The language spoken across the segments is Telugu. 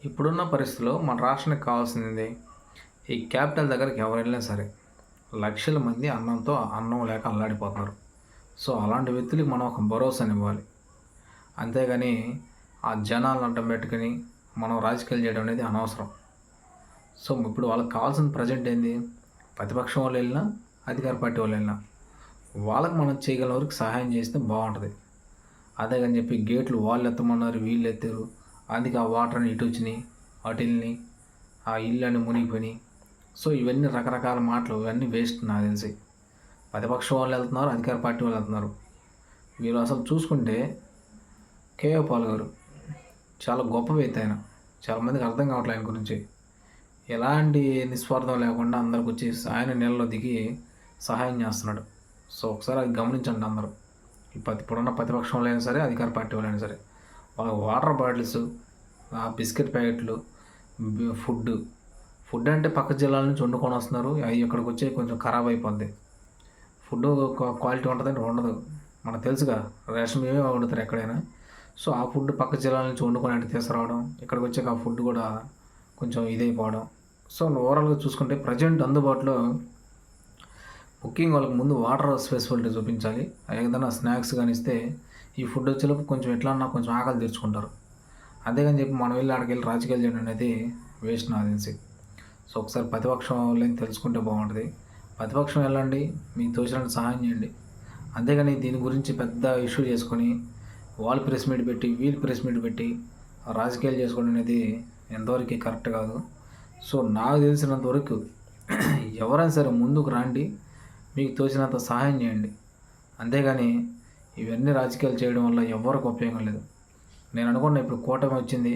ఇప్పుడున్న పరిస్థితిలో మన రాష్ట్రానికి కావాల్సింది ఈ క్యాపిటల్ దగ్గరికి ఎవరు వెళ్ళినా సరే లక్షల మంది అన్నంతో అన్నం లేక అల్లాడిపోతున్నారు. సో అలాంటి వ్యక్తులకి మనం ఒక భరోసానివ్వాలి. అంతేగాని ఆ జనాలను అడ్డం పెట్టుకొని మనం రాజకీయాలు చేయడం అనేది అనవసరం. సో ఇప్పుడు వాళ్ళకి కావాల్సిన ప్రజెంట్ ఏంది? ప్రతిపక్షం వాళ్ళు వెళ్ళినా, అధికార పార్టీ వాళ్ళు వెళ్ళినా వాళ్ళకి మనం చేయగల వరకు సహాయం చేస్తే బాగుంటుంది. అదే కానీ చెప్పి గేట్లు వాళ్ళు ఎత్తమన్నారు, వీళ్ళు ఎత్తారు, అందుకే ఆ వాటర్ అని ఇటు వచ్చినాయి, అటు వెళ్ళినాయి, ఆ ఇల్లు అని మునిగిపోయినాయి. సో ఇవన్నీ రకరకాల మాటలు, ఇవన్నీ వేస్ట్ నాకు తెలిసి. ప్రతిపక్షం వాళ్ళు వెళ్తున్నారు, అధికార పార్టీ వాళ్ళు వెళ్తున్నారు. మీరు అసలు చూసుకుంటే కేఏ పాల్ గారు చాలా గొప్ప వ్యక్తి ఆయన. చాలామందికి అర్థం కావట్లేదు ఆయన గురించి. ఎలాంటి నిస్వార్థం లేకుండా అందరికి వచ్చి ఆయన నీళ్ళలో దిగి సహాయం చేస్తున్నాడు. సో ఒకసారి అది గమనించండి అందరూ. ఇప్పుడున్న ప్రతిపక్షం వాళ్ళైనా సరే, అధికార పార్టీ వాళ్ళైనా సరే, వాళ్ళ వాటర్ బాటిల్స్, ఆ బిస్కెట్ ప్యాకెట్లు, ఫుడ్ అంటే పక్క జిల్లాల నుంచి వండుకొని వస్తున్నారు. అవి ఇక్కడికి వచ్చి కొంచెం ఖరాబ్ అయిపోద్ది. ఫుడ్ క్వాలిటీ ఉంటుందంటే ఉండదు. మనకు తెలుసుగా, రేషన్ మేమే వండుతారు ఎక్కడైనా. సో ఆ ఫుడ్ పక్క జిల్లాల నుంచి వండుకొని అంటే తీసుకురావడం, ఇక్కడికి వచ్చాక ఆ ఫుడ్ కూడా కొంచెం ఇదైపోవడం. సో ఓవరాల్గా చూసుకుంటే ప్రజెంట్ అందుబాటులో బుకింగ్ వాళ్ళకి ముందు వాటర్ ఫెసిలిటీ చూపించాలి. ఏదైనా స్నాక్స్ కానీ ఇస్తే ఈ ఫుడ్ వచ్చేలోపు కొంచెం ఎట్లా అన్నా కొంచెం ఆకలి తెచ్చుకుంటారు. అంతేగాని చెప్పి మనం వెళ్ళి అక్కడికి వెళ్ళి రాజకీయాలు చేయడం అనేది వేస్ట్ నాకు తెలిసి. సో ఒకసారి ప్రతిపక్షం వాళ్ళని తెలుసుకుంటే బాగుంటుంది. ప్రతిపక్షం వెళ్ళండి, మీకు తోచినంత సహాయం చేయండి. అంతేగాని దీని గురించి పెద్ద ఇష్యూ చేసుకొని వాళ్ళు ప్రెస్ మీట్ పెట్టి, వీళ్ళు ప్రెస్ మీట్ పెట్టి రాజకీయాలు చేసుకోవడం అనేది ఎంతవరకు కరెక్ట్ కాదు. సో నాకు తెలిసినంత వరకు ఎవరైనా సరే ముందుకు రండి, మీకు తోచినంత సహాయం చేయండి. అంతేగాని ఇవన్నీ రాజకీయాలు చేయడం వల్ల ఎవరికి ఉపయోగం లేదు. నేను అనుకున్నా ఇప్పుడు కూటమి వచ్చింది,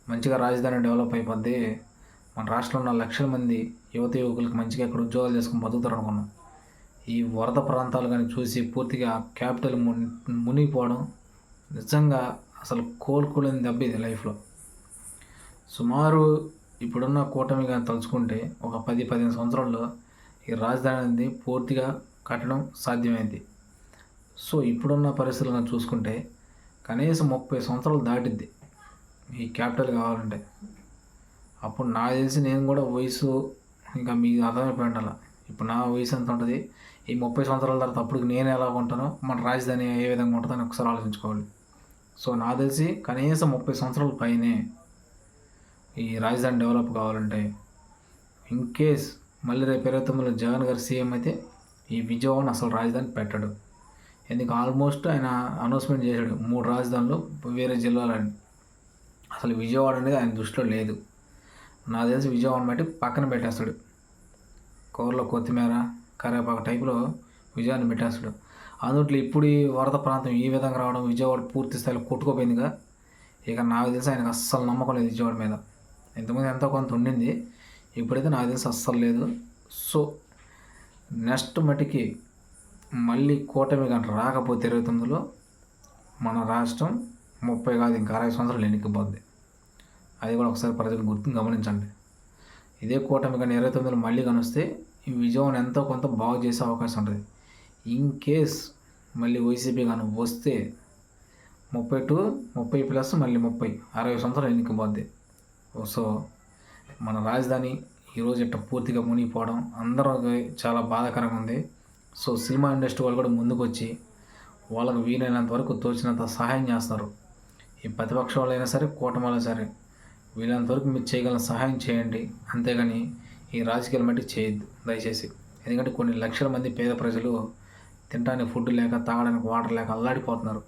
మంచిగా రాజధాని డెవలప్ అయిపోద్ది, మన రాష్ట్రంలో ఉన్న లక్షల మంది యువత యువకులకు మంచిగా ఇక్కడ ఉద్యోగాలు చేసుకుని బతుకుతారు అనుకున్నాం. ఈ వరద ప్రాంతాలు కానీ చూసి పూర్తిగా క్యాపిటల్ మునిగిపోవడం నిజంగా అసలు కోలుకోలేని దెబ్బ ఇది లైఫ్లో. సుమారు ఇప్పుడున్న కూటమి కానీ తలుచుకుంటే ఒక 10-15 సంవత్సరాల్లో ఈ రాజధాని అనేది పూర్తిగా కట్టడం సాధ్యమైంది. సో ఇప్పుడున్న పరిస్థితులను చూసుకుంటే కనీసం 30 సంవత్సరాలు దాటిద్ది ఈ క్యాపిటల్ కావాలంటే. అప్పుడు నాకు తెలిసి నేను కూడా వయసు ఇంకా మీకు అర్థమైపోయి ఉండాలి. ఇప్పుడు నా వయసు ఎంత ఉంటుంది, ఈ 30 సంవత్సరాల తర్వాత అప్పుడు నేను ఎలా ఉంటానో, మన రాజధాని ఏ విధంగా ఉంటుందని ఒకసారి ఆలోచించుకోవాలి. సో నాకు తెలిసి కనీసం 30 సంవత్సరాల పైనే ఈ రాజధాని డెవలప్ కావాలంటే. ఇన్ కేస్ మళ్ళీ రేపు 29లో జగన్ గారు సీఎం అయితే ఈ విజయవాడని అసలు రాజధాని పెట్టాడు. ఎందుకు ఆల్మోస్ట్ ఆయన అనౌన్స్మెంట్ చేశాడు 3 రాజధానులు వేరే జిల్లాలని. అసలు విజయవాడ అనేది ఆయన దృష్టిలో లేదు. నాకు తెలిసి విజయవాడ బట్టి పక్కన పెట్టేస్తాడు. కూరలో కొత్తిమీర, కరివేపాకు టైపులో విజయవాడని పెట్టేస్తాడు. అందుట్లో ఇప్పుడు ఈ వరద ప్రాంతం ఈ విధంగా రావడం, విజయవాడ పూర్తి స్థాయిలో కొట్టుకోపోయిందిగా. ఇక నాకు తెలిసి ఆయనకు అస్సలు నమ్మకం లేదు విజయవాడ మీద. ఇంతకుముందు ఎంతో కొంత ఉండింది, ఇప్పుడైతే నాకు తెలిసి అస్సలు లేదు. సో నెక్స్ట్ మటుకి మళ్ళీ కూటమి కానీ రాకపోతే 29లో మన రాష్ట్రం 30 కాదు ఇంకా 60 సంవత్సరాలు ఎన్నికపోద్ది. అది కూడా ఒకసారి ప్రజలు గమనించండి. ఇదే కూటమి కానీ 29లో మళ్ళీ కనిస్తే ఈ విజయవాడ ఎంతో కొంత బాగు చేసే అవకాశం ఉంటుంది. ఇన్ కేస్ మళ్ళీ వైసీపీ కానీ వస్తే 30+ మళ్ళీ 60 సంవత్సరాలు ఎన్నికపోద్ది. సో మన రాజధాని ఈరోజు ఇట్లా పూర్తిగా మునిగిపోవడం అందరికీ చాలా బాధాకరంగా ఉంది. సో సినిమా ఇండస్ట్రీ వాళ్ళు కూడా ముందుకు వచ్చి వాళ్ళకు వీలైనంత వరకు తోచినంత సహాయం చేస్తున్నారు. ఈ ప్రతిపక్ష వాళ్ళైనా సరే, కూటమిలో సరే, వీలైనంత వరకు మీరు చేయగలిగిన సహాయం చేయండి. అంతేగాని ఈ రాజకీయాలు మట్టి చేయొద్దు దయచేసి. ఎందుకంటే కొన్ని లక్షల మంది పేద ప్రజలు తినడానికి ఫుడ్ లేక, తాగడానికి వాటర్ లేక అల్లాడిపోతున్నారు.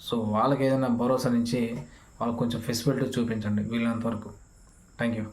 సో వాళ్ళకి ఏదైనా భరోసా నుంచి వాళ్ళకి కొంచెం ఫెసిలిటీ చూపించండి వీలైనంత వరకు. Thank you.